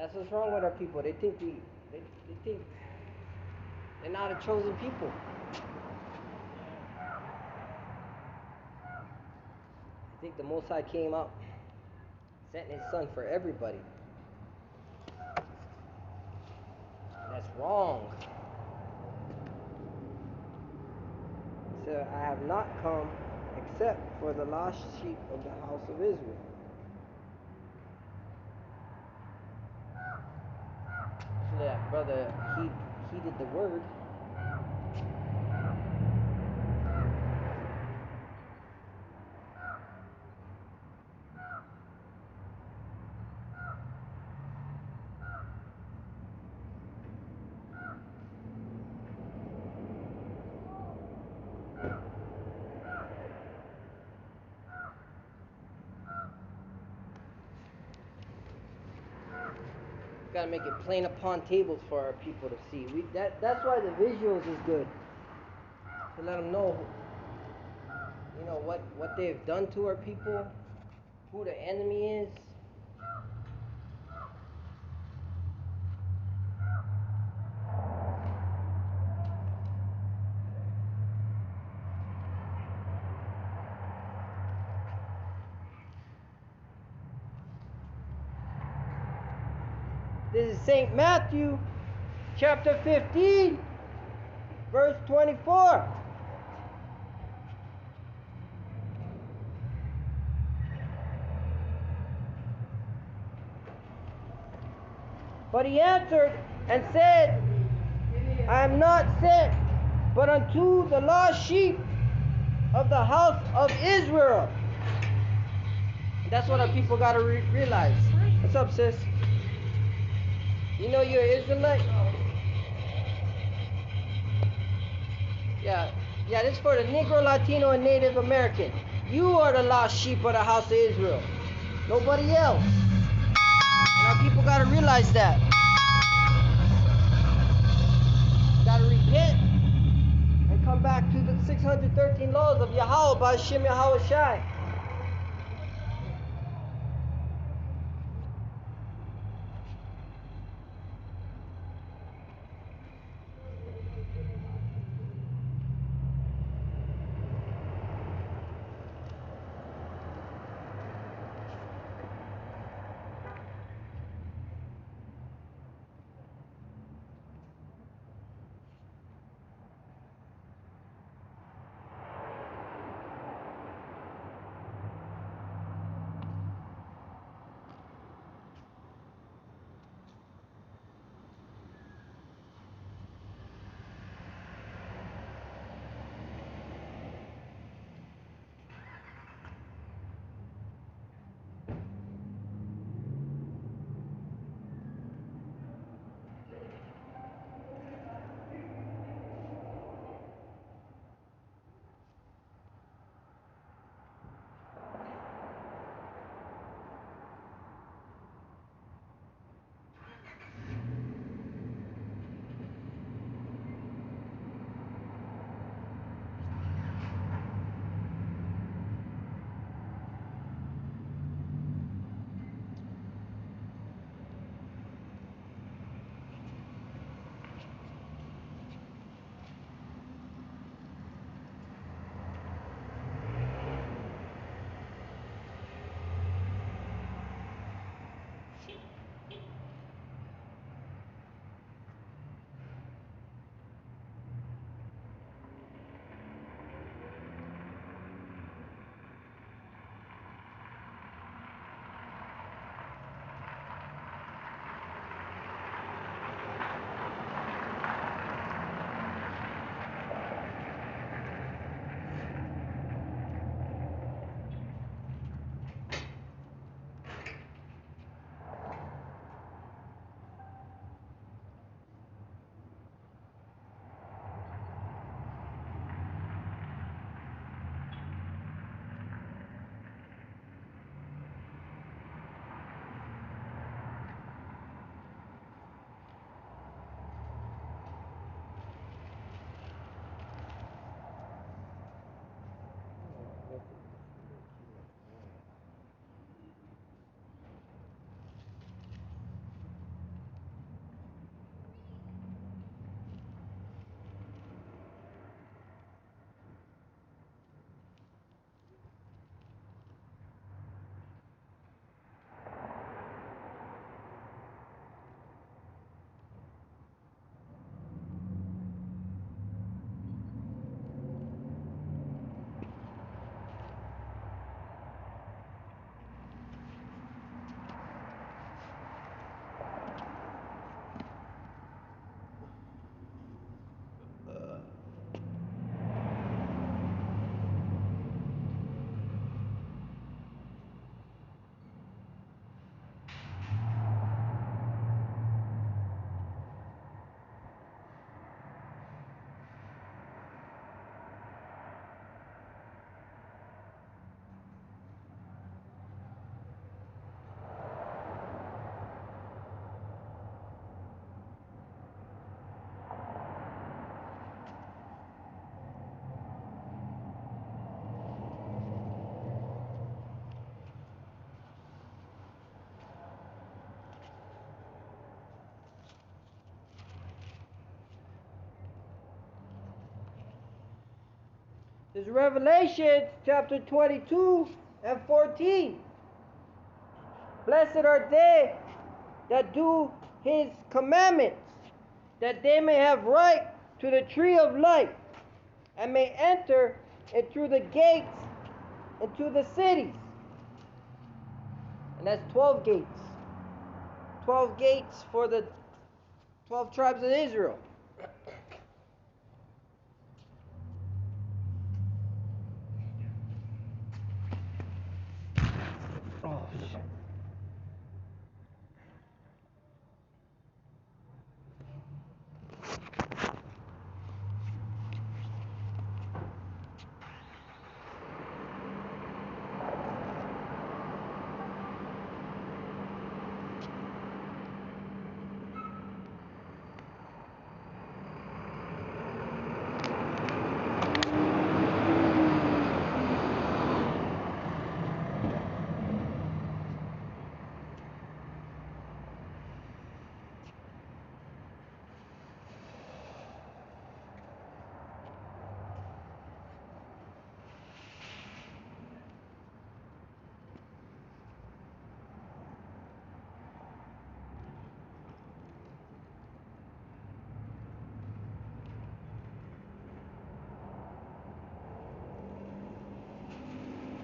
That's what's wrong with our people. They think they think they're not a chosen people. I think the Most High came out, sent His Son for everybody. That's wrong. So I have not come except for the lost sheep of the house of Israel. So that brother heeded the word. Got to make it plain upon tables for our people to see. That's why the visuals is good, to let them know, what they've done to our people, who the enemy is. This is St. Matthew, chapter 15, verse 24. But he answered and said, I am not sent but unto the lost sheep of the house of Israel. And that's what our people got to realize. What's up, sis? You know you're an Israelite? Yeah, this is for the Negro, Latino, and Native American. You are the lost sheep of the house of Israel. Nobody else. And our people got to realize that. Got to repent and come back to the 613 laws of Yahweh by Shem Yahweh Shai. is Revelation chapter 22 and 14. Blessed are they that do his commandments, that they may have right to the tree of life, and may enter in through the gates into the cities. And that's 12 gates. 12 gates for the 12 tribes of Israel. Oh, shit.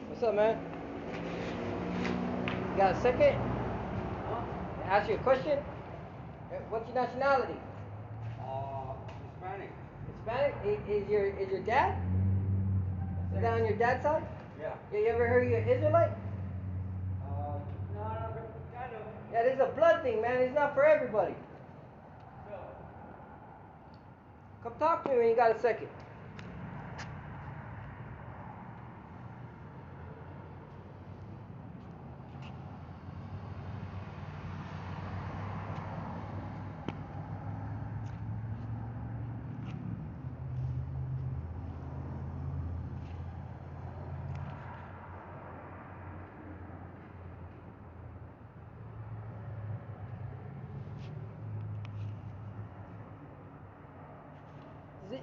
What's up, man? You got a second? Ask you a question? What's your nationality? Hispanic. Hispanic? Is your dad? Is that on your dad's side? Yeah. Yeah, you ever heard you're Israelite? No, kind of. Yeah, this is a blood thing, man. It's not for everybody. No. Come talk to me when you got a second.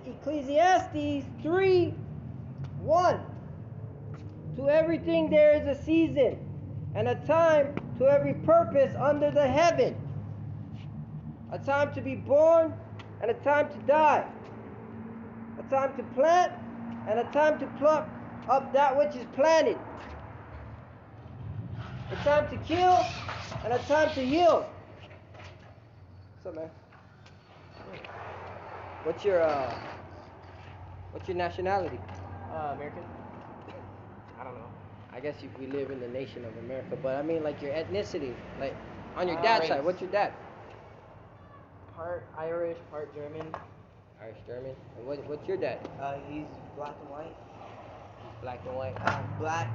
Ecclesiastes 3:1. To everything there is a season, and a time to every purpose under the heaven. A time to be born, and a time to die. A time to plant, and a time to pluck up that which is planted. A time to kill, and a time to heal. What's up, man? What's your nationality? American. I don't know. I guess we live in the nation of America, but I mean like your ethnicity, like on your dad's Race. side. What's your dad? Part Irish, part German. Irish, German. And what's your dad? He's black and white. He's black and white. Black.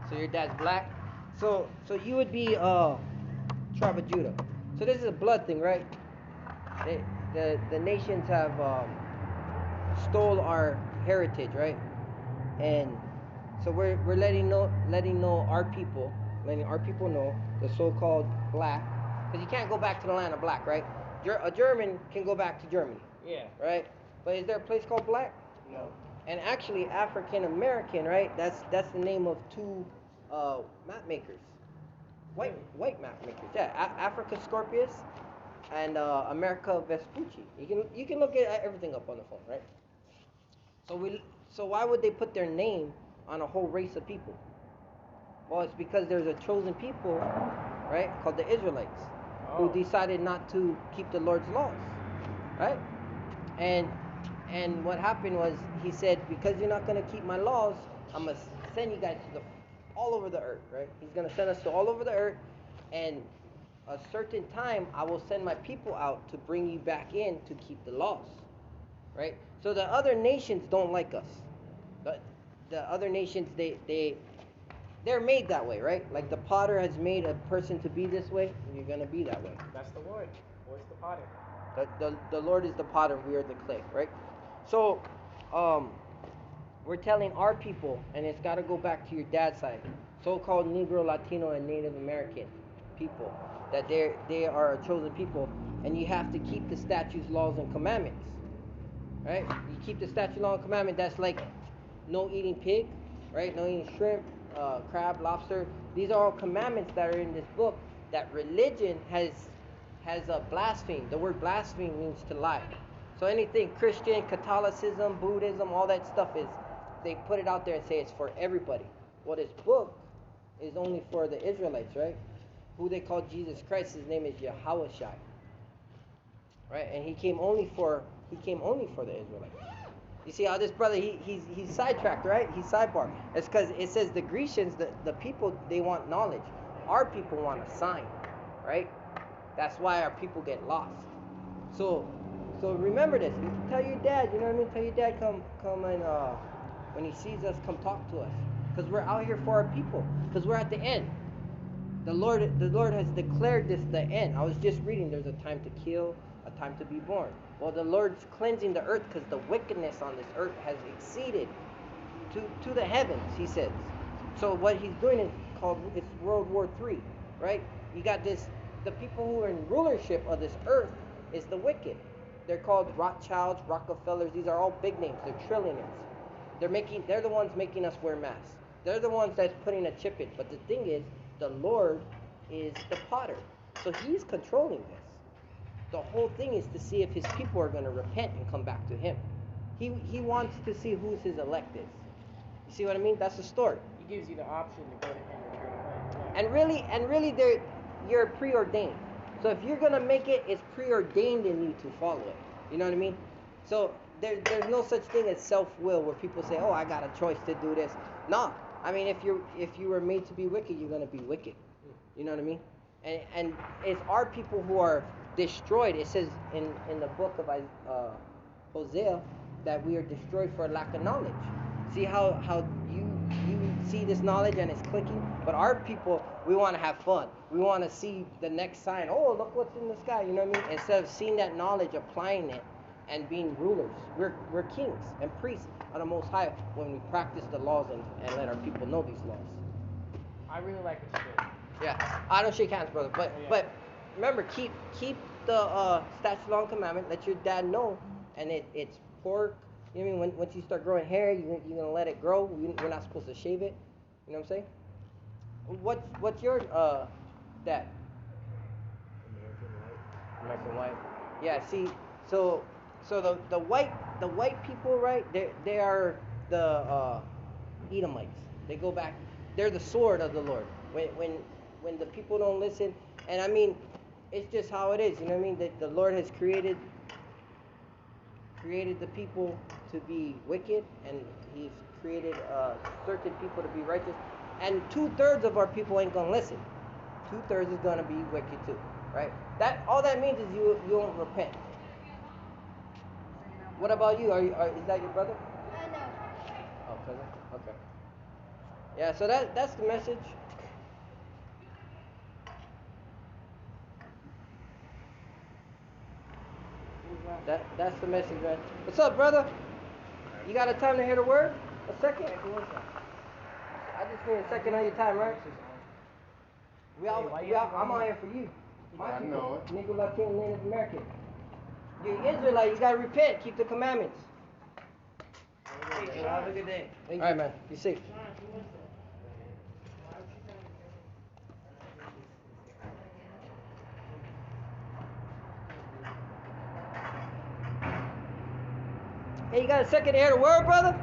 So your dad's black. So you would be tribe of Judah. So this is a blood thing, right? The nations have stole our heritage, right? And so we're letting our people know, the so-called black, because you can't go back to the land of black, right? A German can go back to Germany, Yeah. right? But is there a place called black? No. And actually, African American, right? That's the name of two map makers, white map makers. Yeah, Africa Scorpius and America Vespucci. You can look at everything up on the phone, right? So why would they put their name on a whole race of people? Well, it's because there's a chosen people, right, called the Israelites, who decided not to keep the Lord's laws, right? And what happened was, he said, because you're not going to keep my laws, I'm going to send you guys to all over the earth, right? He's going to send us to all over the earth, and a certain time I will send my people out to bring you back in to keep the laws, right? So the other nations don't like us. The other nations, they're made that way, right? Like the potter has made a person to be this way, you're going to be that way. That's the Lord. Lord's the potter. The Lord is the potter, we are the clay, right? So, we're telling our people, and it's got to go back to your dad's side, so-called Negro, Latino, and Native American people, that they are a chosen people, and you have to keep the statutes, laws, and commandments, right? You keep the statute, law, and commandment. That's like no eating pig, right? No eating shrimp, crab, lobster. These are all commandments that are in this book that religion has blasphemed. The word blaspheme means to lie. So anything Christian, Catholicism, Buddhism, all that stuff is, they put it out there and say it's for everybody. Well, this book is only for the Israelites, right? Who they call Jesus Christ. His name is Yahushua, right? And he came only for the Israelites. You see how this brother he's sidetracked, right? He's sidebar. It's because it says the Grecians, the people, they want knowledge. Our people want a sign, right? That's why our people get lost. So remember this. Tell your dad, you know what I mean? Tell your dad come and when he sees us, come talk to us. Because we're out here for our people. Because we're at the end. The Lord has declared this the end. I was just reading. There's a time to kill, a time to be born. Well, the Lord's cleansing the earth because the wickedness on this earth has exceeded to the heavens. He says. So what he's doing is it's World War III, right? You got this. The people who are in rulership of this earth is the wicked. They're called Rothschilds, Rockefellers. These are all big names. They're trillionaires. They're the ones making us wear masks. They're the ones that's putting a chip in. But the thing is, the Lord is the potter. So he's controlling this. The whole thing is to see if his people are going to repent and come back to him. He wants to see who's his elect is. You see what I mean? That's the story. He gives you the option to go to him or turn away. And really, you're preordained. So if you're gonna make it, it's preordained in you to follow it. You know what I mean? So there's no such thing as self-will where people say, "Oh, I got a choice to do this." No, I mean if you were made to be wicked, you're gonna be wicked. You know what I mean? And it's our people who are destroyed. It says in the book of Hosea that we are destroyed for lack of knowledge. See how you see this knowledge and it's clicking? But our people, we want to have fun. We want to see the next sign. Oh, look what's in the sky. You know what I mean? Instead of seeing that knowledge, applying it, and being rulers. We're kings and priests of the Most High when we practice the laws and let our people know these laws. I really like what you did. Yeah, I don't shake hands, brother. But remember, keep the statute, law, and commandment. Let your dad know, and it's pork. You know what I mean? Once you start growing hair, you're gonna let it grow. We're not supposed to shave it. You know what I'm saying? What's your dad? American white. Yeah. See, so the white people, right? They are the Edomites. They go back. They're the sword of the Lord. When the people don't listen, and I mean, it's just how it is. You know what I mean? That the Lord has created the people to be wicked, and he's created certain people to be righteous, and 2/3 of our people ain't gonna listen. 2/3 is gonna be wicked too, right? That all that means is you won't repent. What about you? Is that your brother? No. Oh, cousin. Okay. Yeah. So that's the message. That's the message, man. What's up, brother? You got a time to hear the word? A second? I just need a second of your time, right? I'm out here for you. I know it. Negro, Latino, Native American. You're Israelite, you gotta repent, keep the commandments. Hey, have a good day. All right, man. Be safe. Hey, you got a second to hear the word, brother?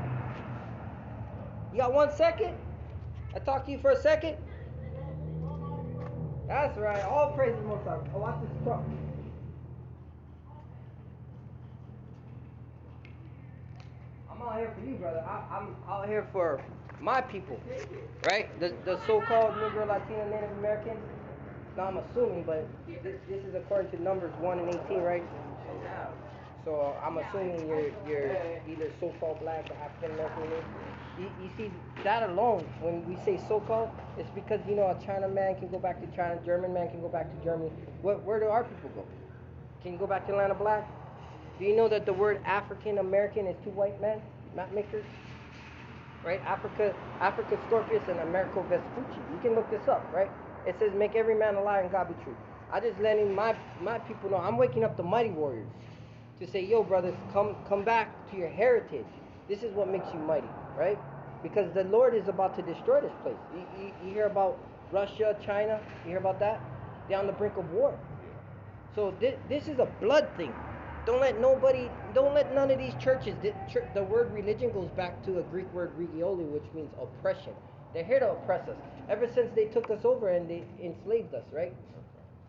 You got 1 second? I talk to you for a second? That's right. All praise the Most High. Oh, watch this truck. I'm out here for you, brother. I'm out here for my people, right? The so-called Negro, Latino, Native Americans. Now I'm assuming, but this is according to Numbers 1 and 18, right? So I'm assuming you're either so-called black or African American. You see, that alone, when we say so-called, it's because, you know, a China man can go back to China, German man can go back to Germany. Where do our people go? Can you go back to the land of black? Do you know that the word African American is two white men, map makers? Right? Africa Scorpius and Americo Vespucci. You can look this up, right? It says, make every man a liar and God be true. I just letting my people know, I'm waking up the mighty warriors to say, yo, brothers, come back to your heritage. This is what makes you mighty. right? Because the Lord is about to destroy this place. You hear about Russia, China, you hear about that? They're on the brink of war. So this is a blood thing. Don't let none of these churches, the word religion goes back to a Greek word regioli, which means oppression. They're here to oppress us. Ever since they took us over and they enslaved us, right?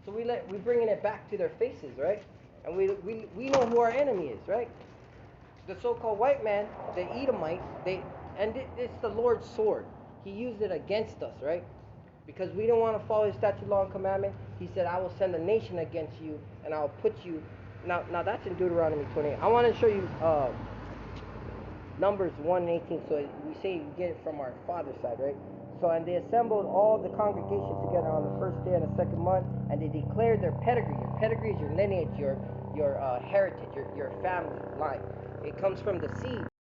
So we bringing it back to their faces, right? And we know who our enemy is, right? The so-called white man, the Edomite, it's the Lord's sword. He used it against us, right? Because we don't want to follow his statute, law, and commandment. He said, I will send a nation against you, and I'll put you. Now that's in Deuteronomy 28. I want to show you Numbers 1 and 18. So we say we get it from our father's side, right? So, and they assembled all the congregation together on the first day of the second month, and they declared their pedigree. Your pedigree is your lineage, your heritage, your family line. It comes from the seed.